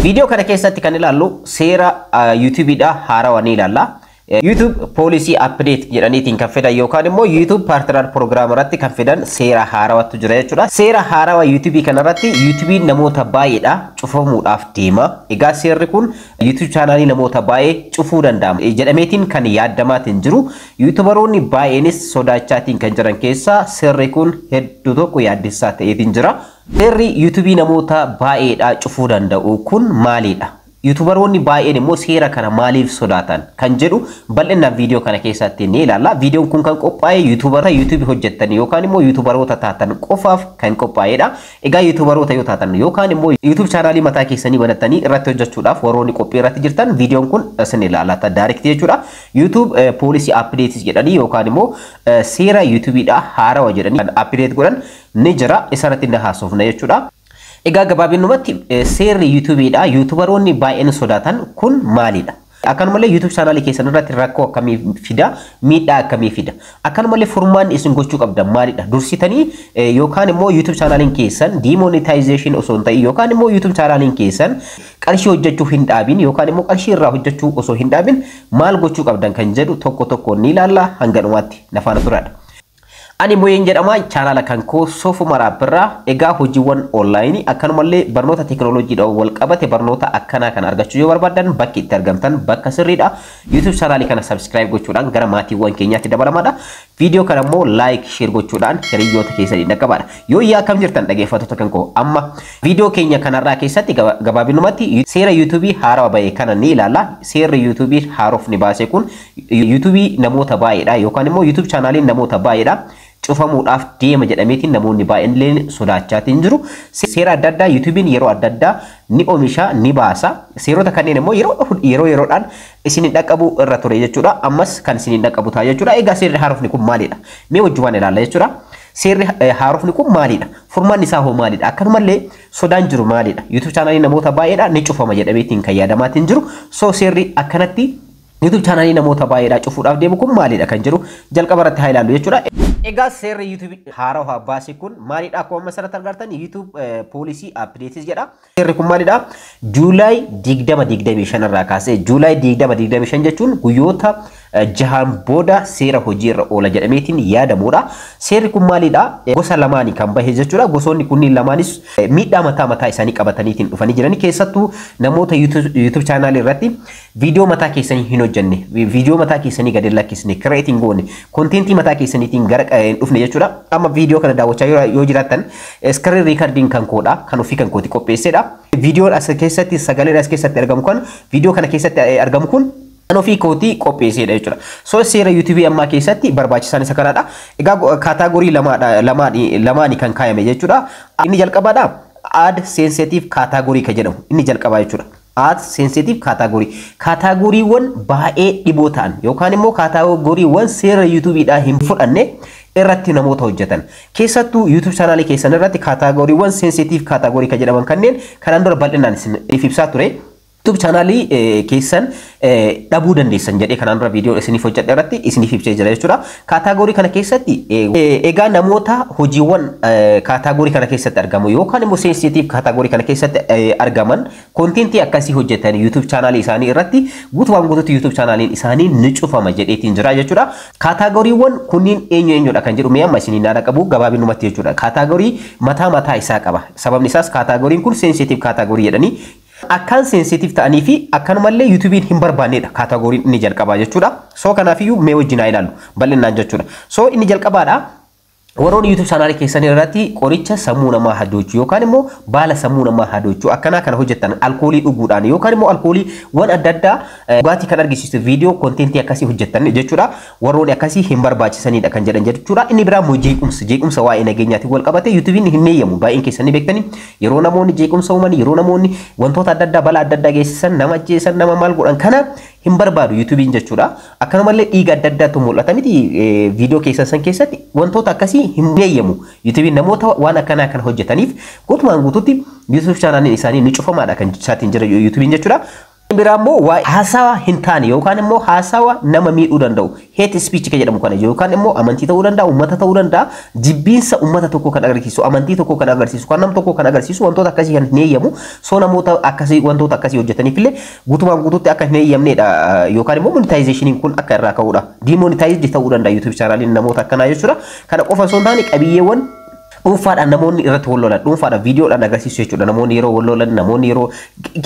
Video kana keessatti kan ilaallu seera YouTube dha haarawaa ni ilaalla. YouTube policy update jedhaniitiin kan fidan yookaan immoo YouTube partner program irratti kan fidan seera haarawatu jira jechuudha. Seera haarawaa YouTube kanarratti YouTube namoota baay'eedha cufamuudhaaf deema. Egaa seerri kun YouTube channel namoota baay'ee cufuu danda'ama jedhameetiin kan yaadamaatiin jiru. YouTuberoonni baay'eenis sodaachaatiin kan jiran keessaa seerri kun hedduu tokko yaaddessaa ta'eetiin jira. Seerri YouTube namoota baay'eedha cufuu danda'u kun maalidha? YouTuberoonni baay'een immoo seera kana maaliif sodaatan kan jedhu bal'inaan video kana keessatti ni ilaalla. Videoon kun kan qophaa'e YouTuberota YouTube hojjetan yookaan immoo YouTuberoota taatan qofaaf kan qophaa'edha. Egaa YouTuberoota yoo taatan yookaan immoo YouTube channel mataa keessanii banattanii irratti hojjechuudhaaf warroonni qophii irratti jirtan videoon kun isin ilaallata direct jechuudha. YouTube policy updates jedhanii yookaan immoo seera YouTube dha haarawaa jedhanii kan update godhan ni jira. Isarratti na haasofna jechuudha. Egaa gabaabinumatti seerri YouTube dha YouTuberoonni baay'een sodaatan kun maalidha? Akkanumallee YouTube channel keessan irratti rakkoo akkamii fida, miidhaa akkamii fida? Akkanumallee furmaanni isin gochuu qabdan maalidha? Dursitanii yookaan immoo YouTube channel keessan demonetization osoo hin ta'in yookaan immoo YouTube channel keessan qarshii hojjechuu hin dhaabin yookaan immoo qarshii irraa hojjechuu osoo hin dhaabin maal gochuu qabdan kan jedhu tokko tokko ni ilaalla hanga dhumaatti nafaana turadha. Ani Moyeen jedhama channel kan ko Sofuma Rabbirraa egaa hojiiwwan online akkanumallee barnoota teekinooloojiidhaan wal qabate barnoota akkanaa kan argachuu yoo barbaadan bakki itti argamtan bakka sirriidha. YouTube channel kana subscribe gochuudhaan gara maatiiwwan keenyaatti dabalamaadha. Video kana immoo like share gochuudhaan hiriyoota keessanii dhaqqabaadha. Yoo yaa kam jirtan dhageeffattoota kan ko amma video keenya kanarraa keessatti gabaabinumatti seera YouTube haarawaa ba'e kana ni ilaalla. Seerri YouTube haaroof ni baase kun YouTube namoota baay'eedha yookaan immoo YouTube channel namoota baay'eedha. Cufamuudhaaf deema jedhameetiin namoonni baay'een sodaachaatiin jiru. Seera adda addaa YouTube'n yeroo adda addaa ni oomisha ni baasa. Seerota kanneen immoo yeroodhaan isin dhaqqabu irra ture jechuudha. Ammas kan isin dhaqqabu ta'a jechuudha. Egaa seerri haarofni kun maalidha? Mee wajjin ilaalla jechuudha. Seerri haarofni kun maalidha? Furmaanni isaa hoo maalidha? Akkanumallee sodaan jiru maalidha? YouTube channel namoota baay'eedha ni cufama jedhameetiin kan yaadamaatiin jiru. So seerri akkanatti YouTube channel namoota baay'eedha cufuudhaaf deemu kun maalidha kan jiru jalqaba irratti haa ilaallu jechuudha. Egaa seerri YouTube haarawaa baase kun maalidha? Akkuma asirratti argitan YouTube policy updates jedha. Seerri kun maalidha? Juulaay 2025 irraa kaasee Juulaay 2025 jechuun guyyoota jahaan booda seera hojiirra oola jedhameetiin yaadamudha. Seerri kun maalidha? Gosa lamaanii kan bahe jechuudha. Gosoonni kunniin lamaanis miidhaa mataa isaanii qabataniitiin dhufanii jiran keessattuu namoota YouTube channel irratti video mataa keessanii hin hojjenne, video mataa keessanii gadi lakkisne, creating goone, contentii mataa keessaniitiin gara dhufne jechuudha. Amma video kana daawwachaa yoo jiraattan screen recording kan koodha, kan ofii kan kooti qopheessedha. Videoon as keessatti sagaleen as keessatti argamu kan video kana keessatti argamu kun kan ofii kooti qopheessedha jechuudha. So seera YouTube ammaa keessatti barbaachisaan isa kanadha. Egaa kaataagorii lamaanii kan kaayame jechuudha. Inni jalqabaadha ad sensitive category kan jedhamu inni jalqabaa jechuudha. Ad sensitive category. Kaataagoriiwwan baay'ee dhiboo ta'an yookaan immoo kaataagoriiwwan seera YouTube dhaa hin fudhanne irratti namoota hojjetan. Keessattuu YouTube channel keessan irratti kaataagoriiwwan sensitive category kan jedhaman kanneen kanaan dura bal'inaan isiniif ibsaa ture. YouTube channel keessan dhabuu dandeessan jedhee kanaan dura video isiniif hojjedhe irratti isiniif ibsee jira jechuudha. Kaataagorii kana keessatti egaa namoota hojiiwwan kaataagorii kana keessatti argamu yookaan immoo sensitive kaataagorii kana keessatti argaman kontentii akkasii hojjetan YouTube channel isaanii irratti guutumaan guutuutti YouTube channel isaanii ni cufama jedheetiin jira jechuudha. Kaataagoriiwwan kunniin eenyudha kan jedhu mee amma isiniin naada qabu gabaabinumatti jechuudha. Kaataagorii mataa isaa qaba. Sababni isaas kaataagoriin kun sensitive kaataagorii jedhanii akkaan sensitive ta'anii fi akkanumallee YouTube'n hin barbaannedha kaataagoriin inni jalqabaa jechuudha. So kanaafiyyuu mee wajjin haa ilaallu bal'inaan jechuudha. So inni jalqabaadha. Warroonni YouTube channel keessan irratti qoricha sammuu namaa hadoochuu yookaan immoo baala sammuu namaa hadoochuu akkanaa kana hojjetan alkoolii dhuguudhaan yookaan immoo alkoolii waan adda addaa dhugaatii kan argisiisu video kontentii akkasii hojjetan jechuudha. Warroonni akkasii hin barbaachisanidha kan jedhan jechuudha. Inni biraa immoo jeequmsa waa'ee nageenyaatiin wal qabate YouTube'n hin eeyyamu baay'een keessanii beektanii yeroo namoonni jeequmsa uuman yeroo namoonni wantoota adda addaa balaa adda addaa geessisan nama ajjeesan nama maal godhan kana hin barbaadu YouTube'n jechuudha. Akkanumallee dhiiga adda addaatu mul'ata miti video keessan keessatti wantoota akkasii hin eeyyamu. YouTube'n namoota waan akkanaa kan hojjetaniif guutumaan guutuutti YouTube channel isaanii ni cufamaadha kan jechaatiin jira YouTube'n jechuudha. Biraammoo waa'ee haasawa hin taane yookaan immoo haasawa nama miidhuu danda'u hate speech ka jedhamu kana yookaan immoo amantii ta'uu danda'a ummata ta'uu danda'a jibbiinsa ummata tokko kan agarsiisu amantii tokko kan agarsiisu kan nam tokko kan agarsiisu wantoota akkasii kan hin eeyyamu soo namoota akkasii wantoota akkasii hojjetaniif illee guutumaan guutuutti akka hin eeyyamneedha yookaan immoo monetizationiin kun akka irraa ka'uudha demonetize ta'uu danda'a YouTube channeliin namoota akkanaa jechuudha kana qofa osoo hin taane qabiyyeewwan dhuunfaadhaan namoonni irratti wal lolan dhuunfaadhaan viidiyoodhaan agarsiisu jechuudha namoonni yeroo wal lolan namoonni yeroo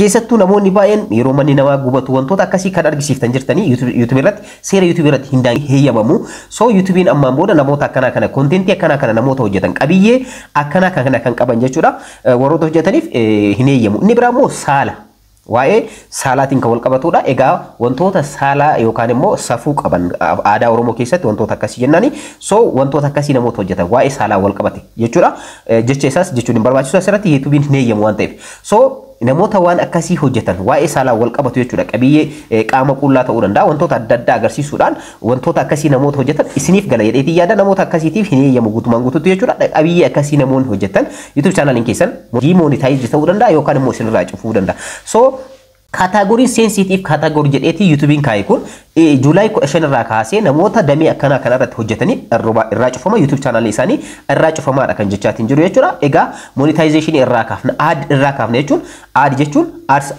keessattuu namoonni baay'een yeroo manni namaa gubatu wantoota akkasii kan argisiiftan jirtanii YouTube irratti seera YouTube irratti hin heeyyamamu so YouTubein ammaan booda namoota akkanaa kana kontentii akkanaa kana namoota hojjetan qabiyyee akkanaa kana kan qaban jechuudha warroota hojjetaniif hin heeyyamu inni biraa immoo saala waa'ee saalaatiin kan wal qabatudha egaa wantoota saalaa yookaan immoo safuu qaban aadaa Oromoo keessatti wantoota akkasii jennaani so wantoota akkasii namoota hojjetan waa'ee saalaa wal qabate jechuudha jecha isaas jechuun hin barbaachisu asirratti YouTubein hin heeyyamu waan ta'eef so namoota waan akkasii hojjetan waa'ee saalaa wal qabatu jechuudha qabiyyee qaama qullaa ta'uu danda'a wantoota adda addaa agarsiisuudhaan wantoota akkasii namoota hojjetan isiniif gala jedheetii yaada namoota akkasiitiif hin heeyyamu guutumaan guutuutti jechuudha qabiyyee akkasii namoonni hojjetan YouTube channeliin keessan demonetize ta'uu danda'a yookaan immoo isinirraa cufuu danda'a so kaataagorii sensitive kaataagorii jedheetii YouTubein kaa'e kun Juulaay 15 irraa kaasee namoota damee akkanaa kana irratti hojjetanii irraa cufama YouTube channel isaanii irraa cufamaadha kan jechaatiin jiru jechuudha egaa monetization irraa kaafna ad irraa kaafna jechuun ad jechuun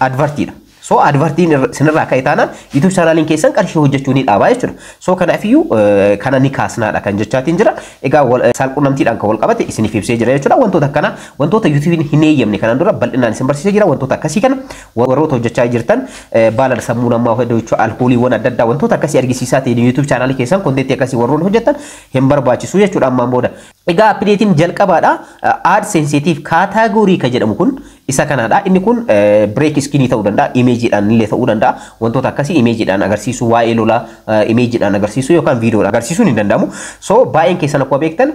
advertiidha so advertiin sinirraa ka'e taanaan YouTube channelin keessan qarshii hojjechuu ni dhaabaa jechuudha so kanaafiyyuu kana ni kaasnaadha kan jechaatiin jira egaa saalqunnamtiidhaan kan wal qabate isiniif ibsee jira jechuudha wantoota akkana wantoota YouTubein hin heeyyamne kanaan dura bal'inaan isin barsiisee jira wantoota akkasii kana warroota hojjechaa jirtan baala sammuu namaa hojjechuu alkooliiwwan adda addaa wantoota akkasii argisiisaa ta'e YouTube channel keessan kontentii akkasii warroon hojjetan hin barbaachisu jechuudha ammaan booda egaa updatein jalqabaadha ad sensitive category ka jedhamu kun isa kanaadha inni kun break skinii ta'uu danda'a imeejiidhaan illee ta'uu danda'a wantoota akkasii imeejiidhaan agarsiisu waa'ee lolaa imeejiidhaan agarsiisu yookaan viidiyoodhaan agarsiisuun hin danda'amu so baay'een keessan akkuma beektan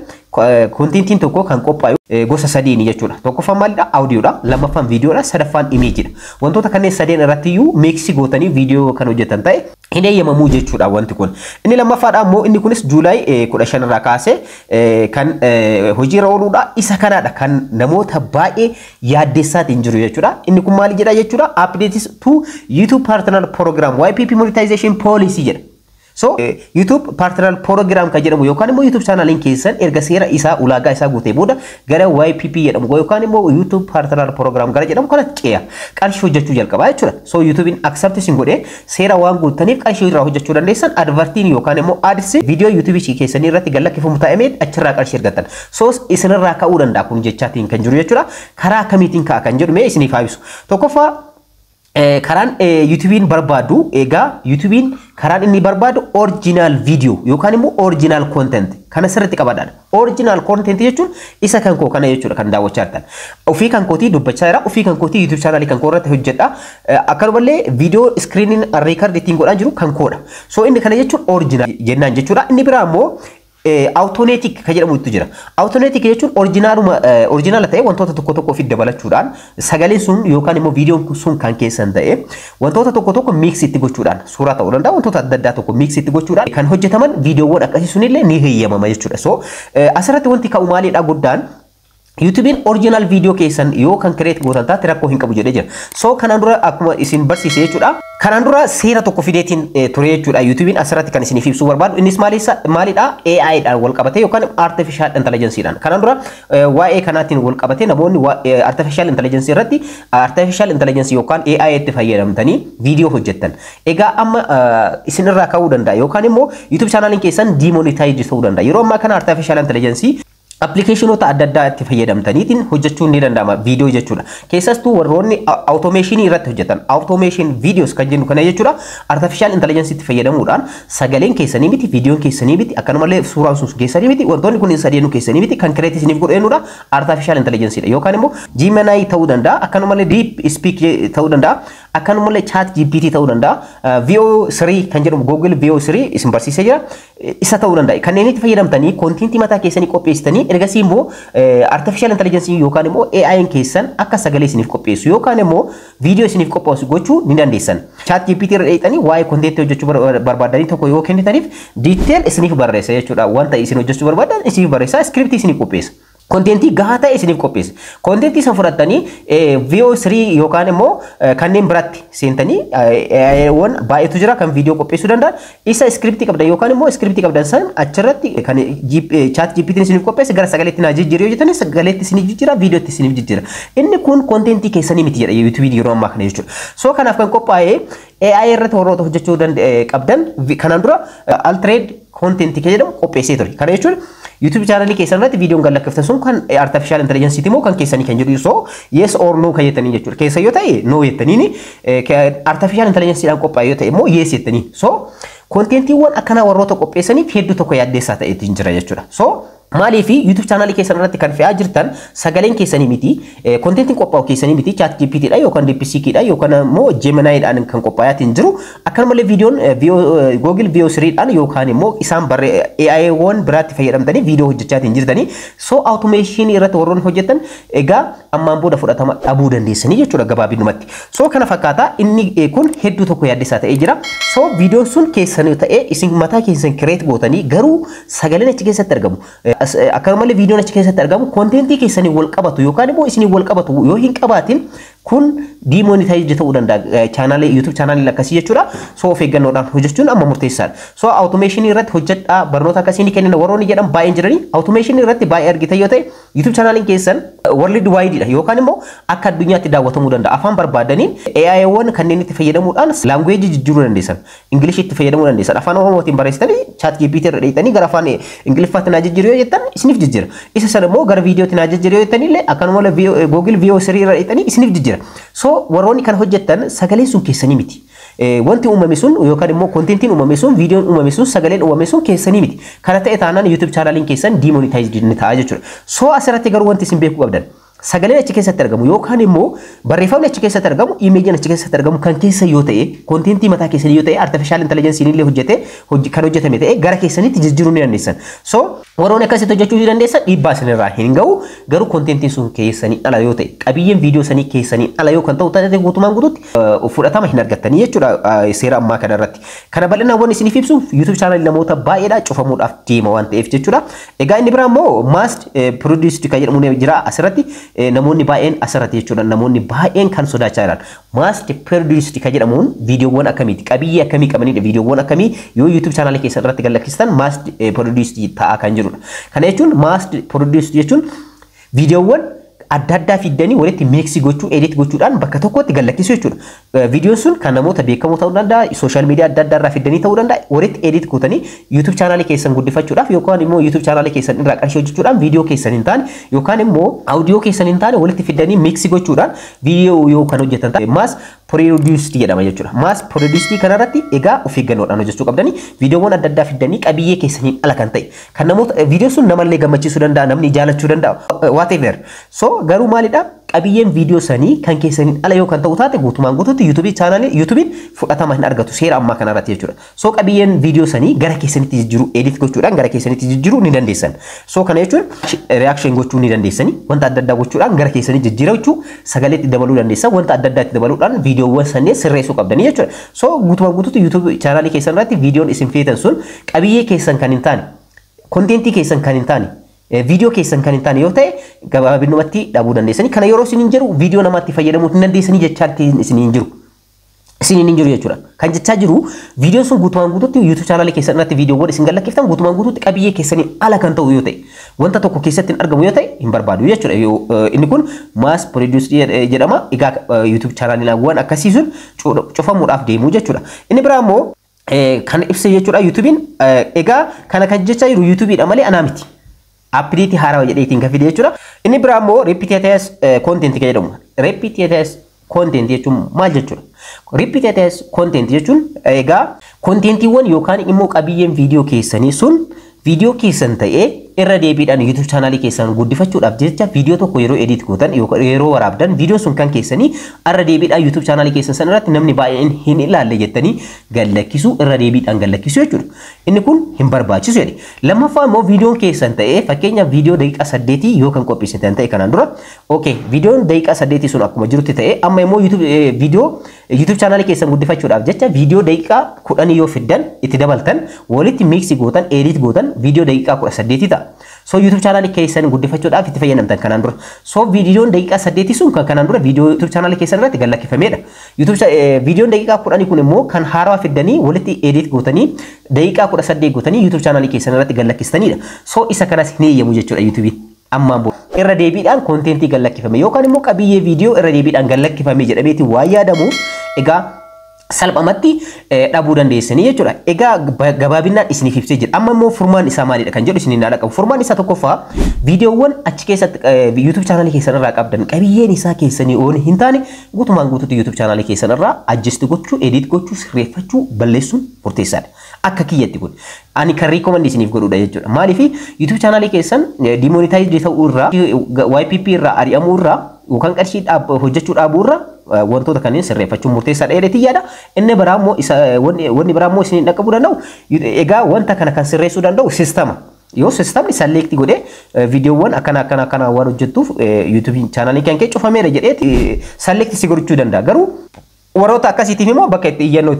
kontentiin tokko kan qophaa'u gosa sadiini jechuudha tokkoffaan maalidha audioodha lammaffaan viidiyoodha sadaffaan imeejiidha wantoota kanneen sadeen irratti iyyuu miiksi gootanii viidiyoo kan hojjetan ta'e hin eeyyamamuu jechuudha wanti kun inni lammaffaadha immoo inni kunis Juulaay 15 irraa kaasee kan hojiirra ooluudha isa kanaadha kan namoota baay'ee yaaddessaatiin jiru jechuudha inni kun maali jedha jechuudha updates to YouTube partner program YPP monetization policy jedha so YouTube partner program ka jedhamu yookaan immoo YouTube channelin keessan erga seera isaa ulaagaa isaa guutee booda gara YPP jedhamu yookaan immoo YouTube partner program gara jedhamu kana ce'a qarshii hojjechuu jalqabaa jechuudha so YouTubein accept isin godhee seera waan guutaniif qarshii irraa hojjechuu dandeessan advertiin yookaan immoo ads viidiyoo YouTube keessanii irratti galakkifamu ta'ee achirraa qarshii argattan so isinirraa ka'uu danda'a kun jechaatiin kan jiru jechuudha karaa akkamiitiin ka'a kan jedhu mee isiniif haabisu tokkoffaa karaan YouTubein barbaadu egaa YouTubein karaan inni barbaadu original video yookaan immoo original content kana sirriitti qabadhaan original content jechuun isa kan koo kana jechuudha kan daawwachaa jirtan ofii kan kootii dubbachaa jira ofii kan kootii YouTube channel kan koo irratti hojjedha akkanumallee video screening record ittiin godhaa jiru kan koodha so inni kana jechuun original jennaan jechuudha inni biraa immoo automatic ka jedhamutu jira automatic jechuun original ta'e wantoota tokko tokko ofitti dabalachuudhaan sagaleen sun yookaan immoo viidiyoon sun kan keessan ta'e wantoota tokko tokko mix itti gochuudhaan suuraa ta'uu danda'a wantoota adda addaa tokko mix itti gochuudhaan kan hojjetaman viidiyoowwan akkasii sunillee ni heeyyamama jechuudha so asirratti wanti ka'u maalidha guddaan YouTubein original video keessan yoo kan create gootan taate rakkoo hin qabu jedhee jira so kanaan dura akkuma isin barsiise jechuudha kanaan dura seera tokko fideetiin ture jechuudha YouTubein asirratti kan isiniif ibsuu barbaadu innis maalidha AI dhaan wal qabate yookaan artificial intelligence dhaan kanaan dura waa'ee kanaatiin wal qabate namoonni artificial intelligence irratti artificial intelligence yookaan AI itti fayyadamtanii viidiyoo hojjettan egaa amma isinirraa ka'uu danda'a yookaan immoo YouTube channelin keessan demonetize ta'uu danda'a yeroo ammaa kana artificial intelligence applicationota adda addaa itti fayyadamtaniitiin hojjechuun ni danda'ama viidiyoo jechuudha keessattuu warroonni automation irratti hojjetan automation videos kan jennu kana jechuudha artificial intelligence itti fayyadamuudhaan sagaleen keessanii miti viidiyoon keessanii miti akkanumallee suuraan sun keessanii miti wantoonni kun sadeenu keessanii miti kan create isiniif godheenudha artificial intelligence dha yookaan immoo Gemini ta'uu danda'a akkanumallee deep speak ta'uu danda'a akkanumallee chat GPT ta'uu danda'a VO3 kan jedhamu Google VO3 isin barsiisee jira isa ta'uu danda'a kanneen itti fayyadamtanii kontentii mataa keessanii qopheessitanii ergasii immoo artificial intelligence yookaan immoo AI keessan akka sagalee isiniif qopheessu yookaan immoo viidiyoo isiniif qopheessu gochuu ni dandeessan chat GPT irra dheeyxanii waa'ee kontentii hojjechuu barbaadanii tokko yoo kennitaniif detail isiniif barreessa jechuudha wanta isin hojjechuu barbaadan isiniif barreessa script isiniif qopheessa kontentii gahaa ta'e isiniif qopheessa. Kontentii san fudhattanii VO3 yookaan immoo kanneen biratti seentanii waan baay'eetu jira kan viidiyoo qopheessuu danda'an. Isa iskiriptii qabdan yookaan immoo iskiriptii qabdan san achirratti kan chat GPT'n isiniif qopheesse gara sagaleetti naa jijjiiruu yoo jettanii sagaleetti isiniif jijjiira, viidiyootti isiniif jijjiira. Inni kun kontentii keessanii miti jedha YouTube yeroo ammaa kana jechuudha. So kanaaf kan qophaa'ee AI irratti warroota hojjechuu qabdan kanaan dura altered kontentii jedhamu qopheessee ture. Kana jechuun YouTube channel keessan irratti viidiyoon galakkiftan sun kan artificial intelligence moo kan keessanii kan jedhu so yes or no kan jettanii jechuudha. Keessa yoo ta'e no jettanii artificial intelligence dhaan qophaa'e yoo ta'e immoo yes jettanii. So kontentiiwwan akkanaa warroota qopheessaniif hedduu tokko yaaddeessaa ta'eetiin jira jechuudha. So maaliif YouTube channel keessan irratti kan fe'aa jirtan sagaleen keessanii miti, kontentiin qophaa'u keessanii miti, chat GPT dha yookaan DeepSeek dha yookaan immoo Gemini dhaan kan qophaa'aatiin jiru. Akkanumallee viidiyoon Google VO3 dhaan yookaan immoo isaan AI wan biraatti fayyadamtanii viidiyoo hojjechaatiin jirtanii. So automation irratti warroon hojjetan egaa ammaan booda fudhatama dhabuu dandeessanii jechuudha gabaabinumatti. So kana fakkaata inni kun hedduu tokko yaaddeessaa ta'ee jira. So viidiyoon sun keessanii ta'ee isin mataa keessan create gootanii garuu sagaleen achi keessatti argamu. Akkanumallee viidiyoon achi keessatti argamu kontentii keessanii wal qabatu yookaan immoo isinii wal qabatu yoo hin qabaatin kun demonetize ta'uu danda'a channel YouTube channel akkasii jechuudha. So of eeggannoodhaan hojjechuun amma murteessaadha. So automation irratti hojjedhaa barnoota akkasii ni kennina warroonni jedhan baay'een jiranii automation irratti baay'ee argitan yoo ta'e YouTube channel keessan world wide dha yookaan immoo akka addunyaatti daawwatamuu danda'a. Afaan barbaadaniin AI wan kanneen itti fayyadamuudhaan language jijjiiruu dandeessan, English itti fayyadamuu dandeessan, afaan Oromootiin barreessitanii chat GPT irra dheeytanii gara afaan Ingiliffaatti naa jijjiiruu yoo jettan isiniif jijjiira. Isa sana immoo gara viidiyootti naa jijjiiruu yoo jettan illee akkanumallee Google VO3 irra dheeytanii isiniif jijjiira. So warroonni kan hojjetan sagaleen sun keessanii miti. Wanti uumame sun yookaan immoo kontentiin uumame sun viidiyoon uumame sun sagaleen uumame sun keessanii miti. Kana ta'e taanaan YouTube channelin keessan demonetized ni ta'a jechuudha. So asirratti garuu wanti isin beekuu qabdan sagaleen achi keessatti argamu yookaan immoo barreeffamni achi keessatti argamu imeejiin achi keessatti argamu kan keessa yoo ta'e kontentii mataa keessanii yoo ta'e artificial intelligence illee kan hojjetame ta'e gara keessanitti jijjiiruu ni dandeessan. So warroonni akkasitti hojjechuu ni dandeessan dhiibbaa isinirraa hin ga'u garuu kontentiin sun keessanii ala yoo ta'e qabiyyeen viidiyoo sanii keessanii ala yoo kan ta'u taate guutumaan guutuutti fudhatama hin argattanii jechuudha seera ammaa kana irratti. Kana bal'inaan wanni isiniif ibsu YouTube channel namoota baay'eedhaa cufamuudhaaf deema waan ta'eef jechuudha. Egaa inni biraa immoo mass produced kan jedhamu jira asirratti namoonni baay'een asirratti jechuudha namoonni baay'een kan sodaachaa jiran mass produced kan jedhamuun viidiyoowwan akkamiiti qabiyyee akkamii qabanidha viidiyoowwan akkamii yoo YouTube channel keessan irratti galakkistan mass produced ta'a kan jirudha. Kana jechuun mass produced jechuun viidiyoowwan adda addaa fiddanii walitti mix gochuu edit gochuudhaan bakka tokkotti galakkisuu jechuudha. Viidiyoon sun kan namoota beekamoo ta'uu danda'a, social media adda addaa irraa fiddanii ta'uu danda'a, walitti edit gootanii YouTube channel keessan guddifachuudhaaf yookaan immoo YouTube channel keessan irraa qarshii hojjechuudhaan viidiyoo keessan hin taane yookaan immoo audio keessan hin taane walitti fiddanii mix gochuudhaan viidiyoo yoo kan hojjetan ta'e mass produced jedhama jechuudha. Mass produced kanarratti egaa of eeggannoodhaan hojjechuu qabdanii viidiyoowwan adda addaa fiddanii qabiyyee keessaniin ala kan ta'e kan namoota viidiyoo sun namallee gammachiisuu danda'a, namni jaalachuu danda'a whatever. So garuu maalidha qabiyyeen viidiyoo sanii kan keessaniin ala yoo kan ta'u taate guutumaan guutuutti YouTube'n fudhatama hin argatu seera ammaa kanarratti jechuudha. So qabiyyeen viidiyoo sanii gara keessanitti jijjiiruu edit gochuudhaan gara keessanitti jijjiiruu ni dandeessan. So kana jechuun reaction gochuu ni dandeessanii wanta adda addaa gochuudhaan gara keessanitti jijjiirachuu sagaleetti dabaluu dandeessan wanta adda addaatti dabaluudhaan viidiyoowwan sanneen sirreessuu qabdanii jechuudha. So guutumaan guutuutti YouTube channel keessan irratti viidiyoon isin feetan sun qabiyyee keessan kan hin taane kontentii keessan kan hin taane viidiyoo keessan kan hin taane yoo ta'e gabaabinumatti dhabuu dandeessanii kana yeroo isin hin jiru viidiyoo namaatti fayyadamuu hin dandeessanii jechaatti isin hin jiru. Isin hin jiru jechuudha. Kan jechaa jiru viidiyoon sun guutumaan guutuutti YouTube channel keessan irratti viidiyoowwan isin galakkiftan guutumaan guutuutti qabiyyee keessanii ala kan ta'u yoo ta'e wanta tokko keessatti hin argamu yoo ta'e hin barbaadu jechuudha. Inni kun mass produced jedhama. Egaa YouTube channelawwan akkasii sun cufamuudhaaf deemuu jechuudha. Inni biraa immoo kan ibsa jechuudha YouTube'n egaa kana kan jechaa jiru YouTube'dha malee anaa miti. Update haarawaa jedheetiin kan fide jechuudha. Inni biraa immoo repetitious content kan jedhamu. Repetitious content jechuun maal jechuudha? Repetitious content jechuun egaa kontentiiwwan yookaan immoo qabiyyeen viidiyoo keessanii sun viidiyoo keessan ta'ee irra deebiidhaan YouTube channel keessan guddifachuudhaaf jecha viidiyoo tokko yeroo edit gootan yeroo waraabdan viidiyoo sun kan keessanii irra deebiidhaan YouTube channel keessan san irratti namni baay'een hin ilaalle jettanii gallakkisu irra deebiidhaan gallakkisu jechuudha. Inni kun hin barbaachisu jedhe. Lammaffaa immoo viidiyoon keessan ta'ee fakkeenyaaf viidiyoo daqiiqaa 8 yoo kan qopheessitan ta'e kanaan dura okay viidiyoon daqiiqaa 8 sun akkuma jirutti ta'e amma immoo YouTube viidiyoo YouTube channel keessan guddifachuudhaaf jecha viidiyoo daqiiqaa 10 yoo fiddan itti dabaltan walitti mix gootan edit gootan viidiyoo daqiiqaa 18 ta'a. So YouTube channel keessan guddifachuudhaaf itti fayyadamtan kanaan dura. So viidiyoon daqiiqaa 8 sun kan kanaan dura viidiyoo YouTube channel keessan irratti gallakkifamedha. Viidiyoon daqiiqaa 10 kun immoo kan haarawaa fiddanii walitti edit gootanii daqiiqaa 18 gootanii YouTube channel keessan irratti gallakkistanidha. So isa kanas hin eeyyamu jechuudha YouTube. Amma irra deebiidhaan kontentii gallakkifame yookaan immoo qabiyyee viidiyoo irra deebiidhaan gallakkifame jedhameeti waa yaadamu. Egaa salphamatti dhabuu dandeessanii jechuudha. Egaa gabaabinaan isiniif ibsee jira. Amma immoo furmaan isaa maalidha kan jedhu isiniin dhaadha qabu. Furmaan isaa tokkoffaa viidiyoowwan achi keessatti YouTube channel keessan irraa qabdan qabiyyeen isaa keessanii oon hin taane guutumaan guutuutti YouTube channel keessan irraa adjust gochuu, edit gochuu, sirreeffachuu, balleessuun murteessaadha. Akka kiyyatti kun ani kan recommend isiniif godhudha jechuudha. Maaliif YouTube channel keessan demonetized ta'uu irraa YPP irraa ari'amuu irraa yookaan qarshii hojjechuu dhaabuu irraa wantoota kanneen sirreeffachuun murteessaadha jedheetii yaada. Inni biraa immoo wanni biraa immoo isiniin dhaqqabuu danda'u egaa wanta kana kan sirreessuu danda'u sistema. Yoo sistemni select godhee viidiyoowwan akkana waan hojjettuuf YouTube channel kan kee cufameera jedhee select si gochuu danda'a. Garuu warroota akkasiitiif immoo bakka itti iyyannoo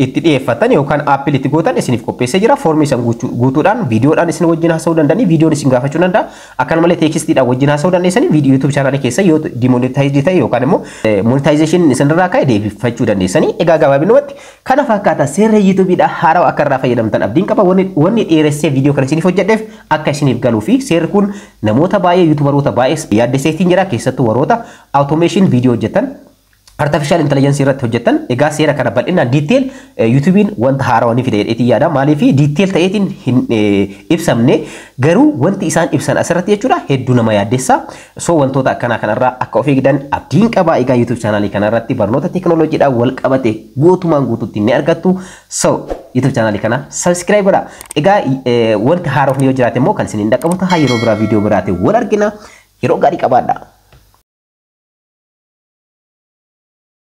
itti dhiyeeffatan yookaan aappil itti gootan isiniif qopheessee jira. Foormii isan guutuudhaan viidiyoodhaan isin wajjin haasa'uu danda'anii viidiyoon isin gaafachuu danda'a. Akkanumallee teekstiidhaan wajjin haasa'uu dandeessanii viidiyoo YouTube channel keessa yoo demonetized ta'e yookaan immoo monetization isin irraa ka'e deebifachuu dandeessanii. Egaa gabaabinumatti kana fakkaata seerri YouTubeidha haarawaa akka irraa fayyadamtan abdiin qaba. Wanni dheeressee viidiyoo kana isiniif hojjedheef akka isiniif galuu fi seerri kun namoota baay'ee YouTuberoota baay'ee yaaddeseetiin jira keessattuu warroota automation viidiyoo hojjetan artificial intelligence irratti hojjetan. Egaa seera kana bal'inaan detail YouTubein wanta haarawaa ni fida jedheetii yaada. Maaliif detail ta'eetiin hin ibsamne garuu wanti isaan ibsan asirratti jechuudha hedduu nama yaaddessa. So wantoota akkana kanarraa akka of eegdan abdiin qaba. Egaa YouTube channel kanarratti barnoota teekinooloojiidhaan wal qabate guutumaan guutuutti ni argattu. So YouTube channel kana subscribe godhaa. Egaa wanti haarawaa yoo jiraate immoo kan isiniin dhaqqabu ta'a yeroo biraa viidiyoo biraate wal argina. Yeroo gaarii qabaadha.